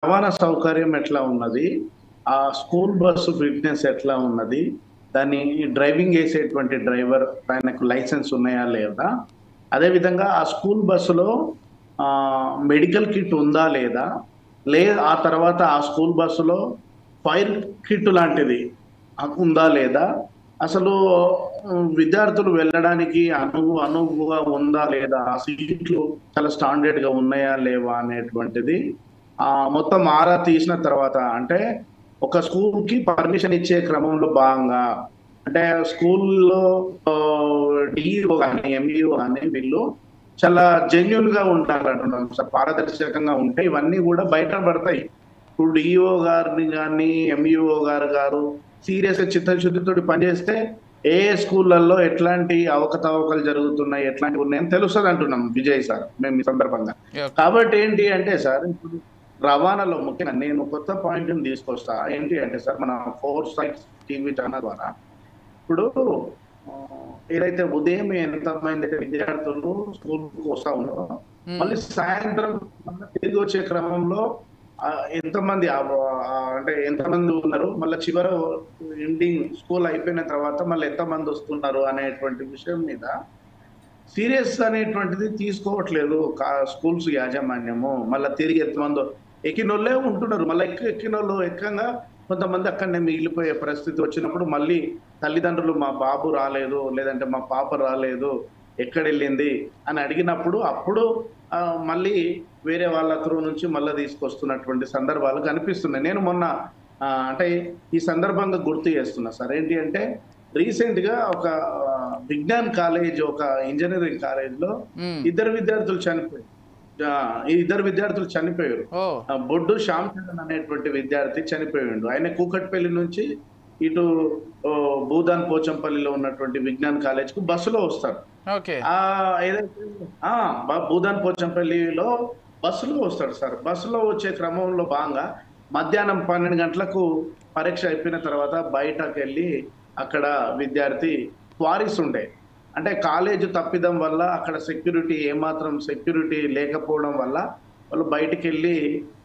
రవాణా సౌకర్యం ఎట్లా ఉన్నది? ఆ స్కూల్ బస్సు ఫిట్‌నెస్ ఎట్లా ఉన్నది? దాన్ని డ్రైవింగ్ చేసేటువంటి డ్రైవర్ ఆయనకు లైసెన్స్ ఉన్నాయా? లేదా? అదే విధంగా ఆ స్కూల్ బస్సులో మెడికల్ కిట్ ఉందా? లేదా? ఆ తర్వాత ఆ స్కూల్ బస్సులో ఫైర్ కిట్ లాంటిది ఉందా? లేదా? అసలు విద్యార్థులు వెళ్ళడానికి అనువుగా ఉందా? లేదా? ఆ సీట్లు చాలా స్టాండర్డ్‌గా ఉన్నాయా? లేవా? అనేటువంటిది మొత్తం ఆరా తీసిన తర్వాత అంటే ఒక స్కూల్‌కి పర్మిషన్ ఇచ్చే క్రమంలో భాగంగా అంటే స్కూల్‌లో డీఈఓ గాని, ఎంఈఓ గాని వీళ్ళు చాలా జెన్యూన్‌గా ఉండాలంటున్నాం సార్. పారదర్శకంగా ఉంటే ఇవన్నీ గూడా బయట పడతాయి. ఇప్పుడు డీఈఓ గారిని గాని, ఎంఈఓ గారు సీరియస్‌గా చిత్తశుద్ధితోటి పనిచేస్తే ఏ స్కూళ్ళల్లో ఎట్లాంటి అవకతవకలు జరుగుతున్నాయి, ఎట్లాంటివి ఉన్నాయని తెలుస్తదంటున్నాం విజయ్ సార్ మేము ఈ సందర్భంగా. ఓకే. కాబట్టి ఏంటి అంటే సార్ ఇప్పుడు రవాణాలో ముఖ్యంగా నేను కొత్త పాయింట్‌ని తీసుకొస్తా. ఏంటి అంటే సార్ మన 4 సైట్స్ టీవీ ఛానల్ ద్వారా ఇప్పుడు ఏదైతే ఉదయం ఎంతమందైతే విద్యార్థులు స్కూలుకి వస్తా ఉన్నారో, మళ్ళీ సాయంత్రం తిరిగి వచ్చే క్రమంలో ఎంతమంది అంటే ఎంతమంది ఉన్నారు, మళ్ళా చివర ఎండింగ్ స్కూల్ అయిపోయిన తర్వాత మళ్ళీ ఎంతమంది వస్తున్నారు అనేటువంటి విషయం మీద సీరియస్ అనేటువంటిది తీసుకోవట్లేదు స్కూల్స్ యాజమాన్యము. మళ్ళా తిరిగి ఎంతమందో ఎక్కినోళ్ళే ఉంటున్నారు. మళ్ళా ఎక్కినోళ్ళు ఎక్కంగా కొంతమంది అక్కడనే మిగిలిపోయే పరిస్థితి వచ్చినప్పుడు మళ్ళీ తల్లిదండ్రులు మా బాబు రాలేదు, లేదంటే మా పాప రాలేదు, ఎక్కడెళ్ళింది అని అడిగినప్పుడు అప్పుడు మళ్ళీ వేరే వాళ్ళ త్రూ నుంచి మళ్ళా తీసుకొస్తున్నటువంటి సందర్భాలు కనిపిస్తున్నాయి. నేను మొన్న అంటే ఈ సందర్భంగా గుర్తు చేస్తున్నా సార్. ఏంటి అంటే రీసెంట్‌గా ఒక విజ్ఞాన్ కాలేజ్ ఒక ఇంజినీరింగ్ కాలేజ్‌లో ఇద్దరు విద్యార్థులు చనిపోయారు. ఈ ఇద్దరు విద్యార్థులు చనిపోయారు. బొడ్డు శ్యామ్ చరణ్ అనేటువంటి విద్యార్థి చనిపోయిండు. ఆయన కూకట్పల్లి నుంచి ఇటు భూదాన్ పోచంపల్లిలో ఉన్నటువంటి విజ్ఞాన్ కాలేజ్‌కు బస్సులో వస్తాడు. ఓకే. ఏదైతే భూదాన్ పోచంపల్లిలో బస్సులో వస్తాడు సార్. బస్సులో వచ్చే క్రమంలో భాగంగా మధ్యాహ్నం 12 గంటలకు పరీక్ష అయిపోయిన తర్వాత బయటకెళ్ళి అక్కడ విద్యార్థి క్వారీస్ ఉండే. అంటే కాలేజ్ తప్పిదం వల్ల అక్కడ ఏమాత్రం సెక్యూరిటీ లేకపోవడం వల్ల వాళ్ళు బయటికెళ్ళి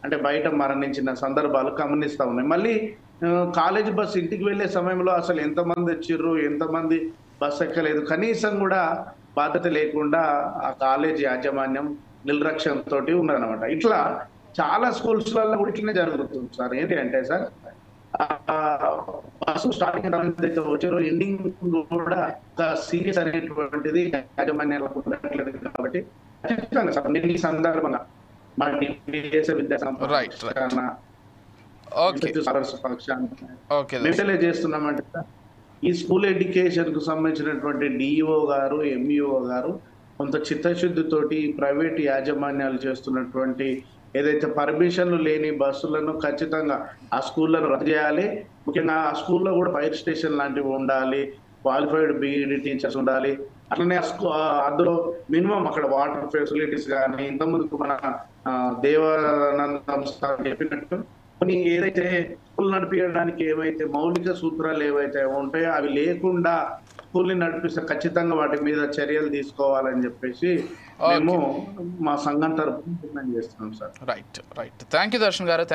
అంటే బయట మరణించిన సందర్భాలు గమనిస్తా ఉన్నాయి. మళ్ళీ కాలేజ్ బస్ ఇంటికి వెళ్ళే సమయంలో అసలు ఎంతమంది వచ్చిర్రు, ఎంతమంది బస్ ఎక్కలేదు, కనీసం గూడా బాధ్యత లేకుండా ఆ కాలేజ్ యాజమాన్యం నిర్లక్ష్యంతోటి ఉన్నారనమాట. ఇట్లా చాలా స్కూల్స్‌లలో కూడా ఇట్లనే జరుగుతుంది సార్. ఏంటి అంటే సార్ బస్సు స్టార్టింగ్ ఏదైతే వచ్చారో ఎండింగ్ కూడా ఒక సీరియస్ అనేటువంటిది యాజమాన్యాలకు ఉండట్లేదు కాబట్టి ఖచ్చితంగా సార్ నేను ఈ సందర్భంగా మన విద్యా సంస్థ చేస్తున్నామంటే ఈ స్కూల్ ఎడ్యుకేషన్ కు సంబంధించినటువంటి డిఈఓ గారు, ఎంఈఓ గారు కొంత చిత్తశుద్ధితోటి ప్రైవేట్ యాజమాన్యాలు చేస్తున్నటువంటి ఏదైతే పర్మిషన్లు లేని బస్సులను ఖచ్చితంగా ఆ స్కూళ్ళను రద్దు చేయాలి. ముఖ్యంగా ఆ స్కూల్లో కూడా ఫైర్ స్టేషన్ లాంటివి ఉండాలి, క్వాలిఫైడ్ బీఈడీ టీచర్స్ ఉండాలి. అట్లనే అందులో మినిమం అక్కడ వాటర్ ఫెసిలిటీస్ కానీ ఇంతకుముందు మన దేవానందం సార్ చెప్పినట్టు కొన్ని ఏదైతే స్కూల్ నడిపించడానికి ఏవైతే మౌలిక సూత్రాలు ఏవైతే ఉంటాయో అవి లేకుండా స్కూల్ని నడిపిస్తే ఖచ్చితంగా వాటి మీద చర్యలు తీసుకోవాలని చెప్పేసి మేము మా సంఘం తరపున డిమాండ్ చేస్తున్నాం sir. Right. Thank you Darshan గారు.